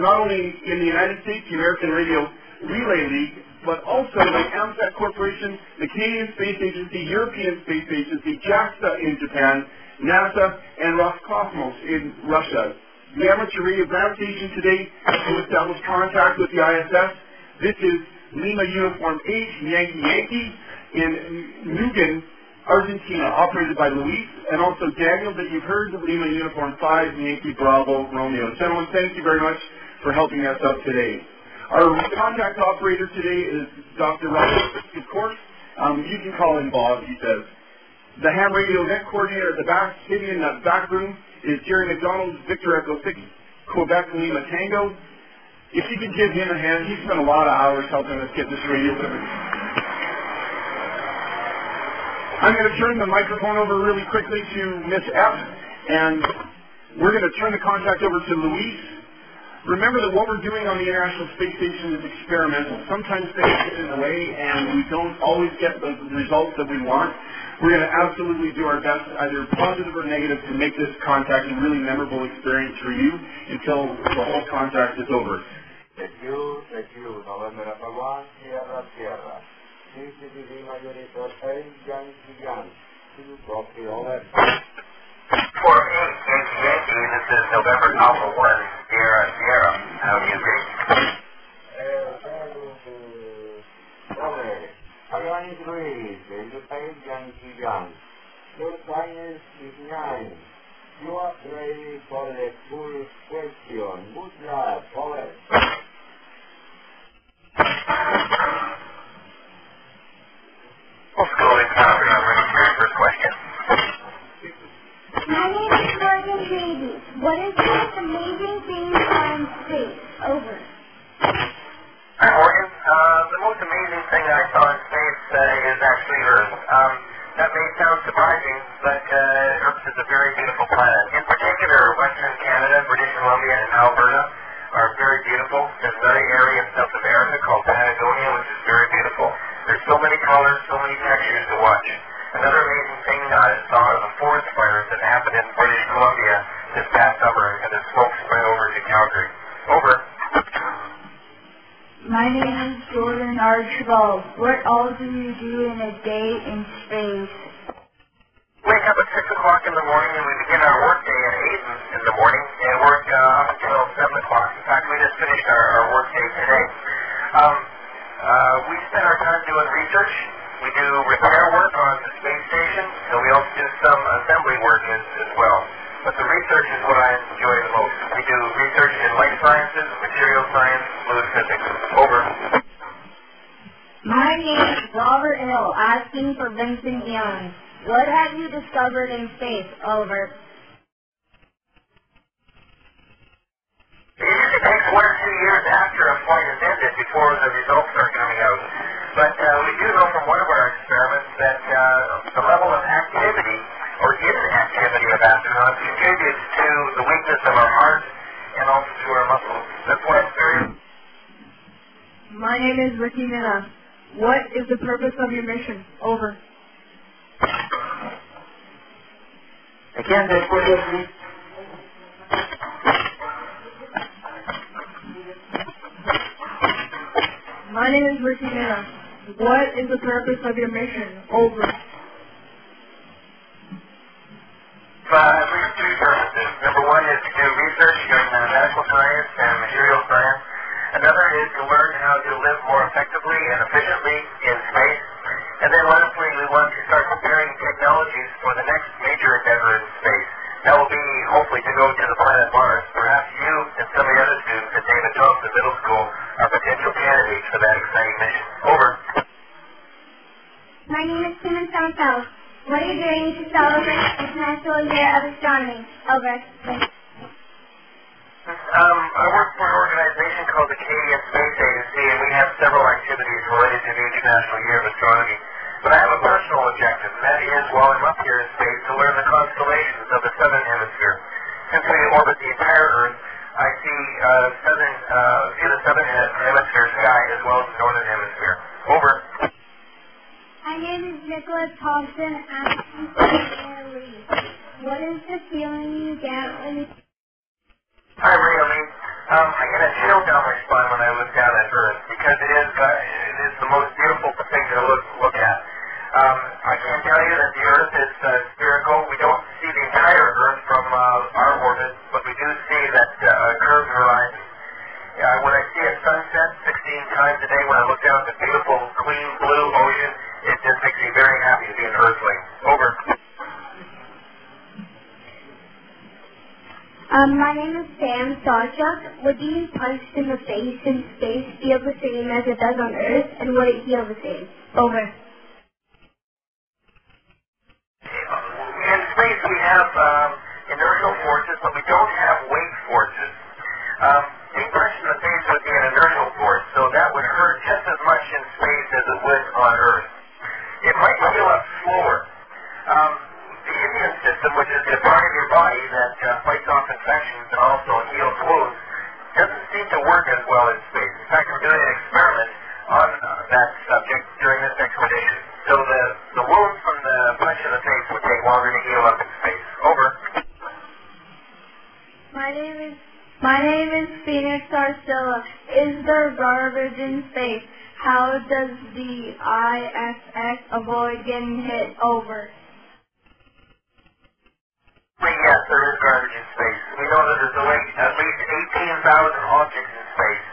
not only in the United States, the American Radio Relay League, but also the AMSAT Corporation, the Canadian Space Agency, European Space Agency, JAXA in Japan, NASA, and Roscosmos in Russia. The amateur radio ground station today to establish contact with the ISS. This is Lima Uniform H, Yankee Yankee, in Nugan, Argentina, operated by Luis, and also Daniel, that you've heard, of Lima Uniform 5, Yankee Bravo Romeo. Gentlemen, thank you very much for helping us out today. Our contact operator today is Dr. Robert, of course. You can call him Bob, he says. The ham radio net coordinator at the back, sitting in that back room, is Jerry McDonald, Victor Echo 6, Quebec Lima Tango. If you could give him a hand, he spent a lot of hours helping us get this radio equipment. I'm going to turn the microphone over really quickly to Miss F, and we're going to turn the contact over to Luis. Remember that what we're doing on the International Space Station is experimental. Sometimes things get in the way, and we don't always get the results that we want. We're going to absolutely do our best, either positive or negative, to make this contact a really memorable experience for you until the whole contact is over. For us, Yankee, this is November Alpha 1, Sierra Sierra. How do you agree? Your science is 9. You are ready for the full question. Good luck, over. We'll go in Calgary. I'm ready for your first question. My name is Morgan Grady. What is the most amazing thing you saw in space? Over. Hi, Morgan. The most amazing thing I saw in space is actually Earth. That may sound surprising, but Earth is a very beautiful planet. In particular, Western Canada, British Columbia, and Alberta are very beautiful. There's another area in South America called Patagonia, which is very beautiful. There's so many colors, so many textures to watch. Another amazing thing I saw are the forest fires that happened in British Columbia this past summer, and the smoke spread over to Calgary. Over. My name is Jordan Archibald. What all do you do in a day in space? Wake up at 6 o'clock in the morning, and we begin our work day at 8 in the morning, and work up until 7 o'clock. In fact, we just finished our work day today. We spend our time doing research. We do repair work on the space station, and we also do some assembly work as well. But the research is what I enjoy the most. We do research in life sciences, material science, fluid physics. Over. My name is Robert Hill, asking for Vincent Young. What have you discovered in space? Over. It usually takes 1 or 2 years after a flight is ended before the results start coming out. But we do know from one of our experiments that the level of activity or inactivity of astronauts contributes to the weakness of our heart and also to our muscles. That's why it's very... My name is Ricky Minna. What is the purpose of your mission? Over. Again, that's what it is. My name is Ricky Minna. What is the purpose of your mission? Over. At least 3 purposes. Number 1 is to do research in medical science and material science. Another is to learn how to live more effectively and efficiently in space. And then lastly, we want to start preparing technologies for the next major endeavor in space. That will be, hopefully, to go to the planet Mars. Perhaps you and some of the other students at David Thompson Middle School are potential candidates for that exciting mission. Over. My name is Tim Santos. What are you doing to celebrate International Year of Astronomy? Over. I work for an organization called the Canadian Space Agency, and we have several activities related to the International Year of Astronomy. But I have a personal objective, and that is, while I'm up here in space, to learn the constellations of the southern hemisphere. Since we orbit the entire Earth, I see the southern hemisphere sky as well as the northern hemisphere. Over. My name is Nicholas Thompson, asking for Lee. What is the feeling you get when you... Hi, Ray. I get a chilled down my spine when I look down at Earth because it is the most beautiful thing to look at. I can't tell you that the Earth is spherical. We don't see the entire Earth from our orbit, but we do see that curved horizon. When I see a sunset 16 times a day, when I look down at the beautiful, clean, blue ocean, it just makes me very happy to be an Earthling. Over. My name is Sam Sawchuk. Would being punched in the face in space feel the same as it does on Earth, and would it feel the same? Over. In space we have inertial forces, but we don't have weight forces. Being punched in the face would be an inertial force, so that would hurt just as much in space as it would on Earth. It might heal up slower. The immune system, which is the part of your body that fights off infections and also heals wounds, doesn't seem to work as well in space. In fact, we're doing an experiment on that subject during this expedition. So the wounds from the punch in the face would take longer to heal up in space. Over. My name is Phoenix Arcilla. Is there garbage in space? How does the ISS avoid getting hit? Over. Yes, there is garbage in space. We know that there's at least 18,000 objects in space.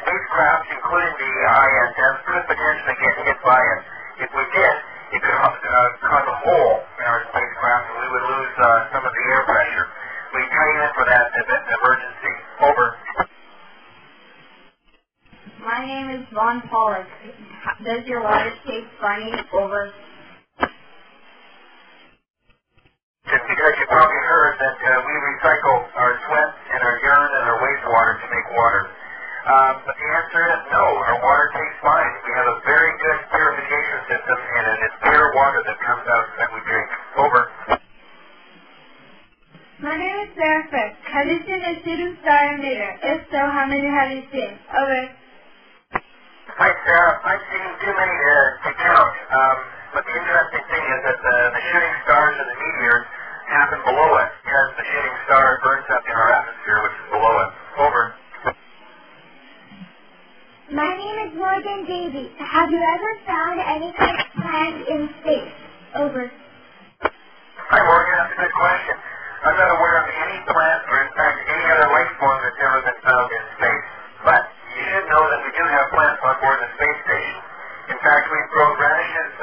Spacecraft, including the ISS, could potentially get hit by it. If we did, it could cause a hole in our spacecraft and we would lose some of the air pressure. We train in for that emergency. Over. My name is Vaughn Pollock. Does your water taste funny? Over. Because you probably heard that we recycle our sweat and our urine and our wastewater to make water. But the answer is no. Our water tastes fine. We have a very good purification system, and it is pure water that comes out that we drink. Over. My name is Sarah Fick. Have you seen a shooting star emitter? If so, how many have you seen? Over. Hi, Sarah. I've seen too many to count. But the interesting thing is that the shooting stars and the meteors happen below us because the shooting star burns up in our atmosphere, which is below us. Over. My name is Morgan Davey. Have you ever found any kind of plant in space? Over. Hi, Morgan. That's a good question. I'm not aware of any plant or, in fact, any other life form that's ever been found in space. But you should know that we do have plants on board the space station. In fact, we've grown radishes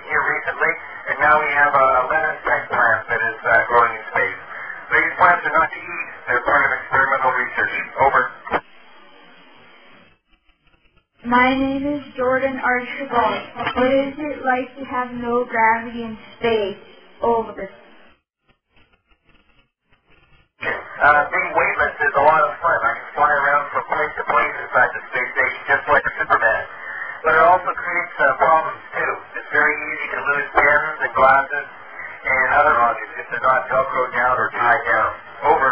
here recently, and now we have a lemon-type plant that is growing in space. These plants are not to eat. They're part of experimental research. Over. My name is Jordan Archibald. What is it like to have no gravity in space? Over. Being weightless is a lot of fun. I can fly around from place to place inside the space station just like a Superman. But it also creates problems, too. It's very easy to lose pens and glasses and other objects if they're not velcroed down or tied down. Over.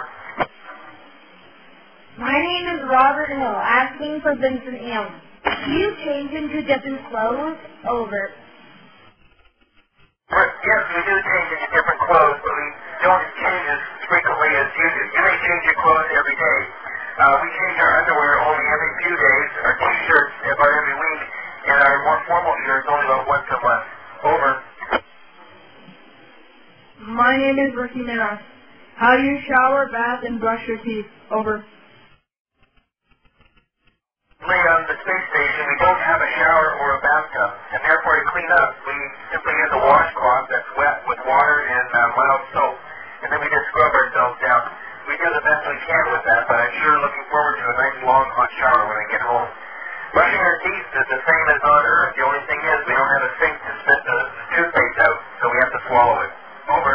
My name is Robert Hill, asking for Vincent Young. Do you change into different clothes? Over. Yes, we do change into different clothes, but we don't change as frequently as you do. You may change your clothes every day. We change our underwear only every few days, our t-shirts about every week, and our more formal shirts only about once a month. Over. My name is Ricky Minas. How do you shower, bath, and brush your teeth? Over. On the space station, we don't have a shower or a bathtub, and therefore to clean up, we simply use a washcloth that's wet with water and mild soap, and then we just scrub ourselves down. We do the best we can with that, but I'm sure looking forward to a nice long hot shower when I get home. Brushing our teeth is the same as on Earth. The only thing is we don't have a sink to spit the toothpaste out, so we have to swallow it. Over.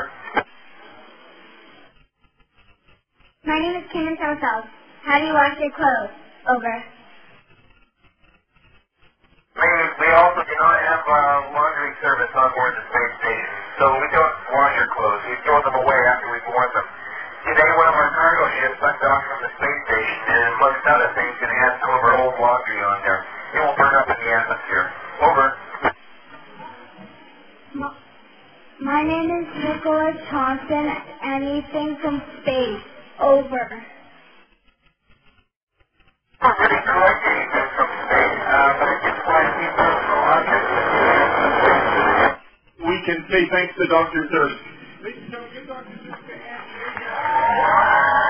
My name is Candace House. How do you wash your clothes? Over. We also do not have laundry service on board the space station, so we don't wash our clothes. We throw them away after we've worn them. Today, one of our cargo ships undocked from the space station, and amongst other things, it has some of our old laundry on there. It will burn up in the atmosphere. Over. My name is Nicholas Thompson. Anything from space. Over. don't really collect anything from space, but I just find people objects. We can say thanks to Dr. Thirst. Ladies and gentlemen, give Dr. Thirst a hand.